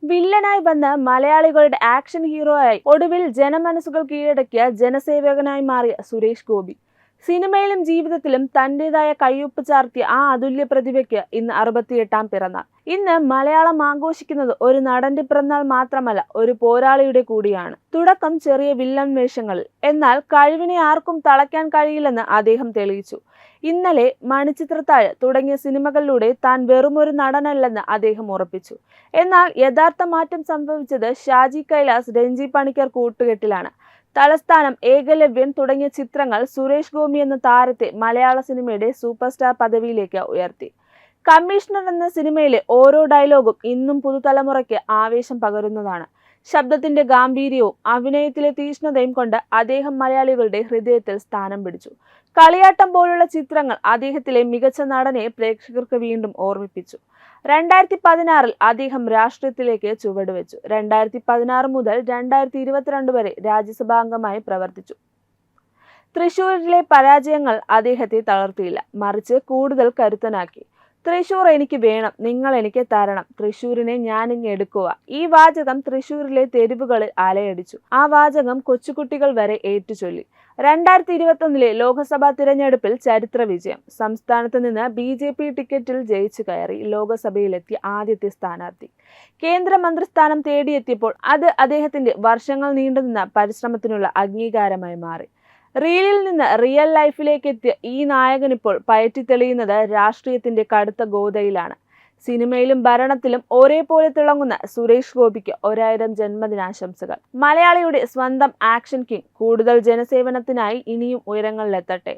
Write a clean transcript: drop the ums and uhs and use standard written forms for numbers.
വില്ലനായി വന്ന് മലയാളികളുടെ ആക്ഷൻ ഹീറോയായി ഒടുവിൽ ജനമനസ്സുകൾ കീഴടക്കിയ ജനസേവകനായി മാറിയ സുരേഷ് ഗോപി. സിനിമയിലും ജീവിതത്തിലും തന്റേതായ കയ്യൊപ്പ് ചാർത്തിയ ആ അതുല്യ പ്രതിഭയ്ക്ക് ഇന്ന് 68ാം പിറന്നാൾ. ഇന്ന് മലയാളം ആഘോഷിക്കുന്നത് ഒരു നടന്റെ പിറന്നാൾ മാത്രമല്ല, ഒരു പോരാളിയുടെ കൂടിയാണ്. തുടക്കം ചെറിയ വില്ലൻ വേഷങ്ങളിൽ, എന്നാൽ കഴിവിനെ ആർക്കും തളയ്ക്കാൻ കഴിയില്ലെന്ന് അദ്ദേഹം തെളിയിച്ചു. ഇന്നലെ, മണിച്ചിത്രത്താഴ് തുടങ്ങിയ സിനിമകളിലൂടെ താൻ വെറുമൊരു നടനല്ലെന്ന് അദ്ദേഹം ഉറപ്പിച്ചു. എന്നാൽ യഥാർത്ഥ മാറ്റം സംഭവിച്ചത് ഷാജി കൈലാസ്, രഞ്ജി പണിക്കർ കൂട്ടുകെട്ടിലാണ്. തലസ്ഥാനം, ഏകലവ്യൻ തുടങ്ങിയ ചിത്രങ്ങൾ സുരേഷ് ഗോപി എന്ന താരത്തെ മലയാള സിനിമയുടെ സൂപ്പർ സ്റ്റാർ പദവിയിലേക്ക് ഉയർത്തി. കമ്മീഷണർ എന്ന സിനിമയിലെ ഓരോ ഡയലോഗും ഇന്നും പുതുതലമുറയ്ക്ക് ആവേശം പകരുന്നതാണ്. ശബ്ദത്തിന്റെ ഗാംഭീര്യവും അഭിനയത്തിലെ തീക്ഷ്ണതയും കൊണ്ട് അദ്ദേഹം മലയാളികളുടെ ഹൃദയത്തിൽ സ്ഥാനം പിടിച്ചു. കളിയാട്ടം പോലുള്ള ചിത്രങ്ങൾ അദ്ദേഹത്തിലെ മികച്ച നടനെ പ്രേക്ഷകർക്ക് വീണ്ടും ഓർമ്മിപ്പിച്ചു. 2016 അദ്ദേഹം രാഷ്ട്രീയത്തിലേക്ക് ചുവടുവെച്ചു. 2016 മുതൽ 2022 വരെ രാജ്യസഭാംഗമായി പ്രവർത്തിച്ചു. തൃശൂരിലെ പരാജയങ്ങൾ അദ്ദേഹത്തെ തളർത്തിയില്ല, മറിച്ച് കൂടുതൽ കരുത്തനാക്കി. തൃശൂർ എനിക്ക് വേണം, നിങ്ങൾ എനിക്ക് തരണം, തൃശൂരിനെ ഞാനിങ്ങ് എടുക്കുക. ഈ വാചകം തൃശൂരിലെ തെരുവുകളിൽ അലയടിച്ചു. ആ വാചകം കൊച്ചുകുട്ടികൾ വരെ ഏറ്റുചൊല്ലി. 2021 ലോക്സഭാ തിരഞ്ഞെടുപ്പിൽ ചരിത്ര വിജയം. സംസ്ഥാനത്ത് നിന്ന് BJP ടിക്കറ്റിൽ ജയിച്ചു കയറി ലോക്സഭയിലെത്തിയ ആദ്യത്തെ സ്ഥാനാർത്ഥി. കേന്ദ്രമന്ത്രിസ്ഥാനം തേടിയെത്തിയപ്പോൾ അത് അദ്ദേഹത്തിന്റെ വർഷങ്ങൾ നീണ്ടുനിന്ന പരിശ്രമത്തിനുള്ള അംഗീകാരമായി മാറി. റീലിൽ നിന്ന് റിയൽ ലൈഫിലേക്ക് എത്തിയ ഈ നായകനിപ്പോൾ പയറ്റിത്തെളിയുന്നത് രാഷ്ട്രീയത്തിന്റെ കടുത്ത ഗോതയിലാണ്. സിനിമയിലും ഭരണത്തിലും ഒരേപോലെ തിളങ്ങുന്ന സുരേഷ് ഗോപിക്ക് 1000 ജന്മദിനാശംസകൾ. മലയാളിയുടെ സ്വന്തം ആക്ഷൻ കിങ് കൂടുതൽ ജനസേവനത്തിനായി ഇനിയും ഉയരങ്ങളിലെത്തട്ടെ.